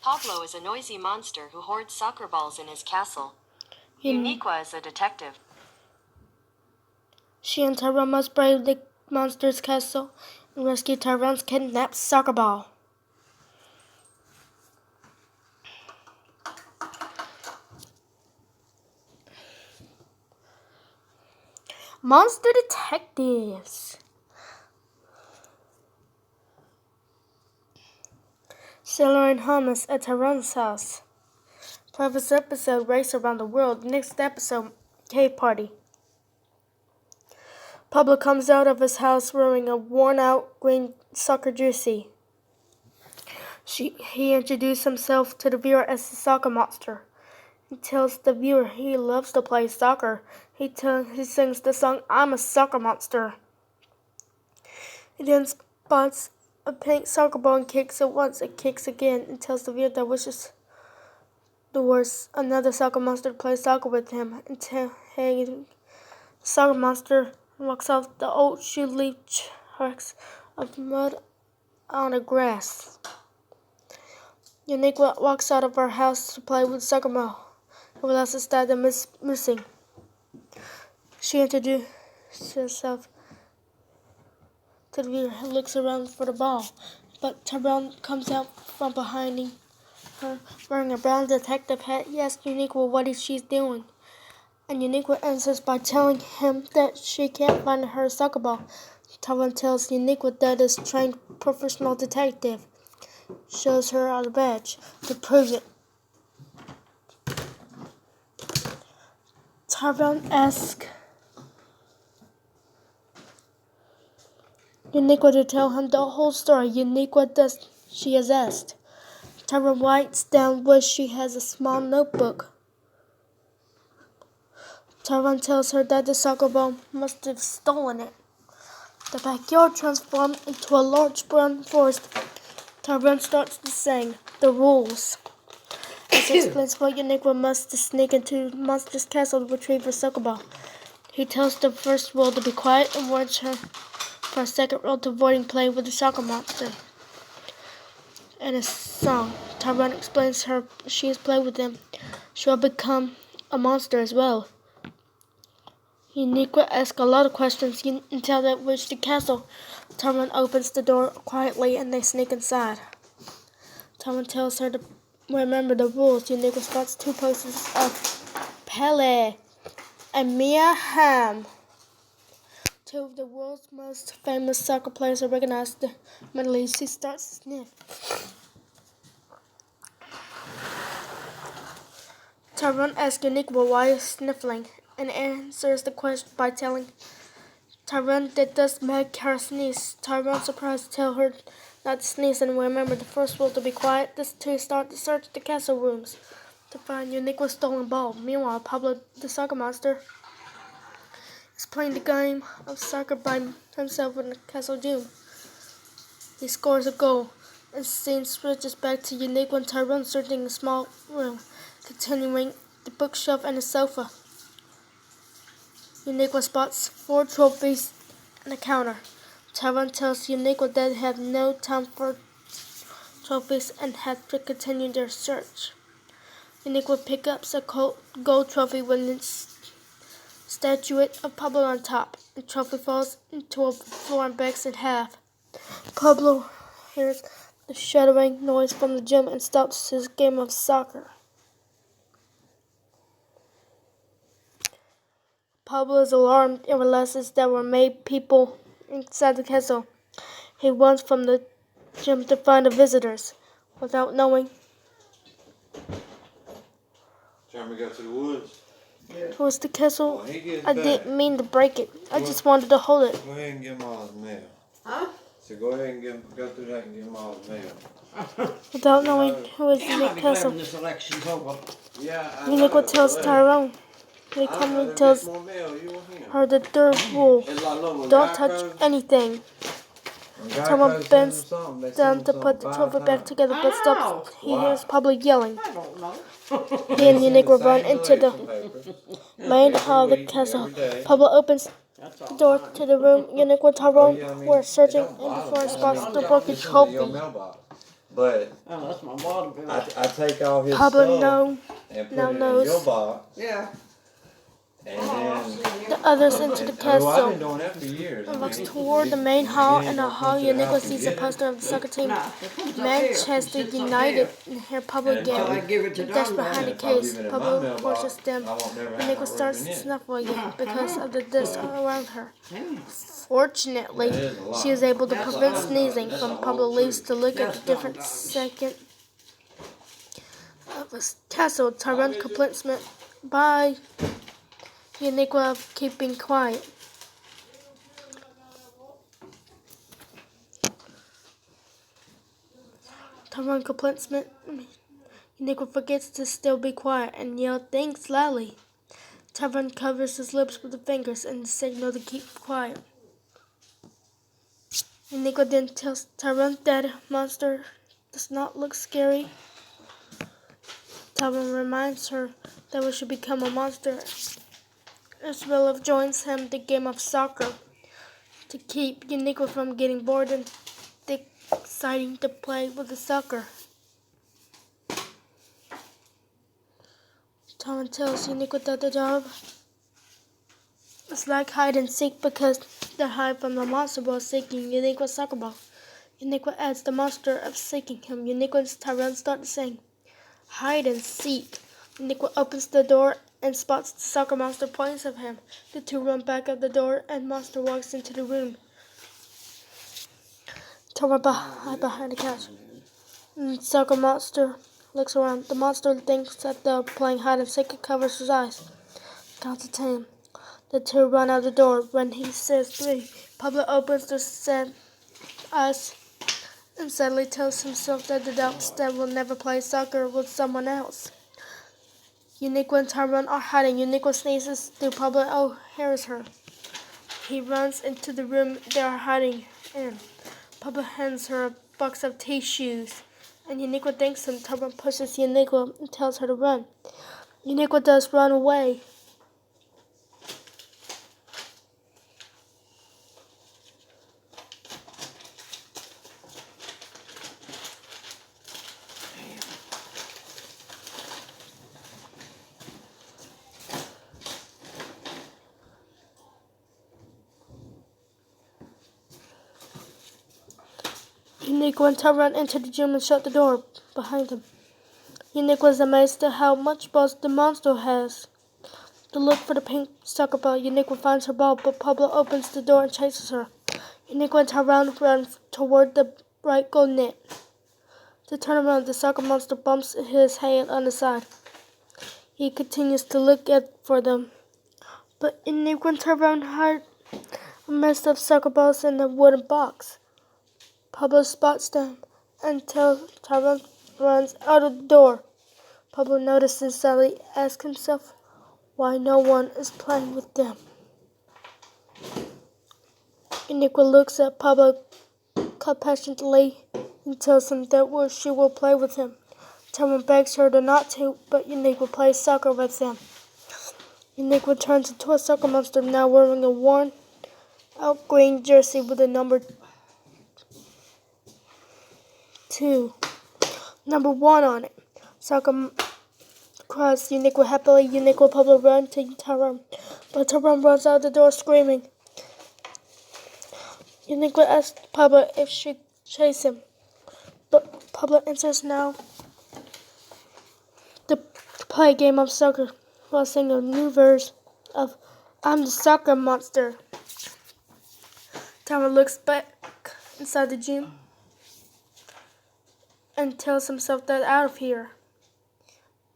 Pablo is a noisy monster who hoards soccer balls in his castle. Uniqua is a detective. She and Tyrone must brave the monster's castle and rescue Tyrone's kidnapped soccer ball. Monster detectives. Sailor and Hummus at Tyrone's house. Previous episode, Race Around the World. Next episode, Cave Party. Pablo comes out of his house wearing a worn-out green soccer jersey. He introduced himself to the viewer as the soccer monster. He tells the viewer he loves to play soccer. He sings the song, "I'm a Soccer Monster." He then spots a pink soccer ball and kicks it once. It kicks again and tells the viewer that wishes there was another soccer monster to play soccer with him. Until the soccer monster walks off the old shoe leaf tracks of mud on the grass. Uniqua walks out of her house to play with soccer ball. Who else is that missing? She introduces herself to the viewer who looks around for the ball, but Tyrone comes out from behind her wearing a brown detective hat. He asks Uniqua what she's doing, and Uniqua answers by telling him that she can't find her soccer ball. Tyrone tells Uniqua that his trained professional detective shows her a badge to prove it. Tyrone asks Uniqua to tell him the whole story. Uniqua does. She has asked. Tyrone writes down where she has a small notebook. Tyrone tells her that the soccer ball must have stolen it. The backyard transformed into a large brown forest. Tyrone starts to sing the rules. As he explains why Uniqua must sneak into Monster's castle to retrieve her soccer ball. He tells the first rule to be quiet and warns her for a second rule to avoiding playing with the soccer monster. In a song, Tyrone explains her she has played with him. She will become a monster as well. Uniqua asks a lot of questions until they reach the castle. Tyrone opens the door quietly and they sneak inside. Tyrone tells her to remember the rules. Uniqua spots two posters of Pele and Mia Hamm. Two of the world's most famous soccer players are recognized. Immediately, she starts to sniff. Tyrone asks Uniqua why he's sniffling and answers the question by telling Tyrone that does make her sneeze. Tyrone, surprised, tells her not to sneeze and remember the first rule to be quiet. The two start to search the castle rooms to find Uniqua's stolen ball. Meanwhile, Pablo, the soccer monster, is playing the game of soccer by himself in the castle gym. He scores a goal, and the scene switches back to Uniqua and Tyrone searching a small room, continuing the bookshelf and the sofa. Uniqua spots 4 trophies on the counter. Tyrone tells Uniqua that they have no time for trophies and have to continue their search. Uniqua picks up a gold trophy with its statuette of Pablo on top. The trophy falls into a floor and breaks in half. Pablo hears the shattering noise from the gym and stops his game of soccer. Pablo is alarmed and realizes there were made people inside the castle. He runs from the gym to find the visitors, without knowing. Time we go to the woods. Yeah. Towards the castle. I didn't mean to break it. I just wanted to hold it. Go ahead and give him all his mail. Huh? So go ahead and go through that and give him all his mail. Without knowing who is in the castle. This election's over. Yeah, Uniqua tells Tyrone. He calmly tells her the third rule. Don't touch anything. Tyrone bends down to put the trophy back together, but stops. He hears Pablo yelling. I don't know. He and Uniqua run into the main hall of the castle. Pablo opens the door to the room. Uniqua and Tyrone were searching in before he spots the broken trophy. But Oh, that's my water bill. I take all his Public stuff no. and put Now it in knows. your box, Yeah. and The others into the I've castle. been doing that for years. And looks toward the main hall. In the hall, Uniqua sees a poster of the soccer team. Nah, it comes up here. Manchester It sits up United here in her public And if I game. Until I give it to The desk Don behind the And if I leave case. it in my Pablo mailbox, pushes them. I won't never have Uniqua no starts room to in it. snuffle again because of the dust around her. Damn. Fortunately, That is a lot. she is able to That's prevent a lot. sneezing That's from a whole Pablo leaves tree. to look at That's the different $9. second of the castle. Tyrone complacent by Uniqua keeping quiet. Tyrone complacent. Uniqua forgets to still be quiet and yell thanks loudly. Tyrone covers his lips with the fingers and the signal to keep quiet. Uniqua then tells Tyrone that monster does not look scary. Tyrone reminds her that when she become a monster, Isabella joins him the game of soccer to keep Uniqua from getting bored and deciding to play with the soccer. Tyrone tells Uniqua that the job is like hide and seek because they hide from the monster while seeking Uniqua's soccer ball. Uniqua adds the monster of seeking him. Uniqua and Tyrone start to sing hide and seek. Uniqua opens the door and spots the soccer monster points at him. The two run back out the door and monster walks into the room. Tyrone behind the couch. Soccer monster looks around. The monster thinks that they're playing hide and seek and covers his eyes. Counts to 10. The two run out the door. When he says 3, Pablo opens the set eyes and sadly tells himself that the doubts that will never play soccer with someone else. Uniqua and Tyrone are hiding. Uniqua sneezes through Pablo hears her. He runs into the room they are hiding in. Pablo hands her a box of tissues, and Uniqua thanks him. Tyrone pushes Uniqua and tells her to run. Uniqua does run away. Uniqua and Tyrone enter the gym and shut the door behind them. Uniqua is amazed at how much balls the monster has. To look for the pink soccer ball, Uniqua finds her ball, but Pablo opens the door and chases her. Uniqua and Tyrone run toward the bright gold net. To turn around, the soccer monster bumps his head on the side. He continues to look for them, but Uniqua and Tyrone hide a mess of soccer balls in a wooden box. Pablo spots them until Tyrone runs out of the door. Pablo notices and sadly asks himself why no one is playing with them. Uniqua looks at Pablo compassionately and tells him that she will play with him. Tyrone begs her not to, but Uniqua plays soccer with them. Uniqua turns into a soccer monster, now wearing a worn-out green jersey with the number 1 on it. Soccer cries Uniqua happily. Uniqua Pablo run to Tyrone, but Tyrone runs out the door screaming. Uniqua asks Pablo if she chase him, but Pablo answers no. To play a game of soccer while singing a new verse of I'm the Soccer Monster. Tyrone looks back inside the gym and tells himself that out of here.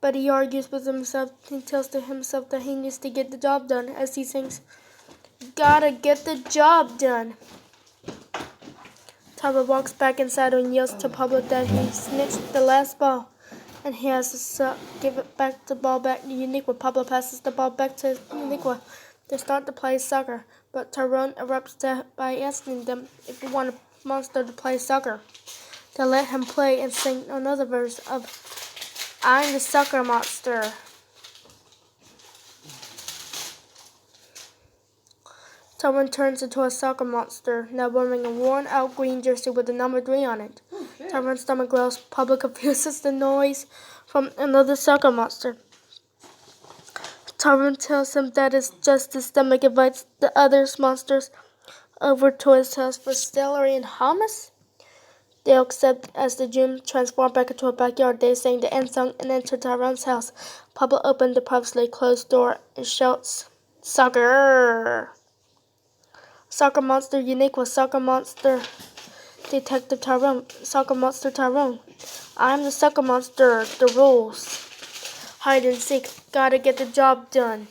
But he argues with himself and tells to himself that he needs to get the job done as he sings, gotta get the job done. Tyrone walks back inside and yells to Pablo that he snitched the last ball and he has to give the ball back to Uniqua. Pablo passes the ball back to Uniqua. They start to play soccer, but Tyrone erupts by asking them if they want a monster to play soccer. They let him play and sing another verse of I'm the Soccer Monster. Tyrone turns into a soccer monster, now wearing a worn-out green jersey with the number 3 on it. Tyrone's stomach growls. Pablo confuses the noise from another soccer monster. Tyrone tells him that it's just his stomach, invites the other monsters over to his house for celery and hummus. They accept as the dream transforms back into a backyard. They sing the end song and enter Tyrone's house. Pablo opens the previously closed door and shouts, "Soccer!" Soccer Monster Unique was Soccer Monster Detective Tyrone. Soccer Monster Tyrone. I'm the Soccer Monster. The rules. Hide and seek. Gotta get the job done.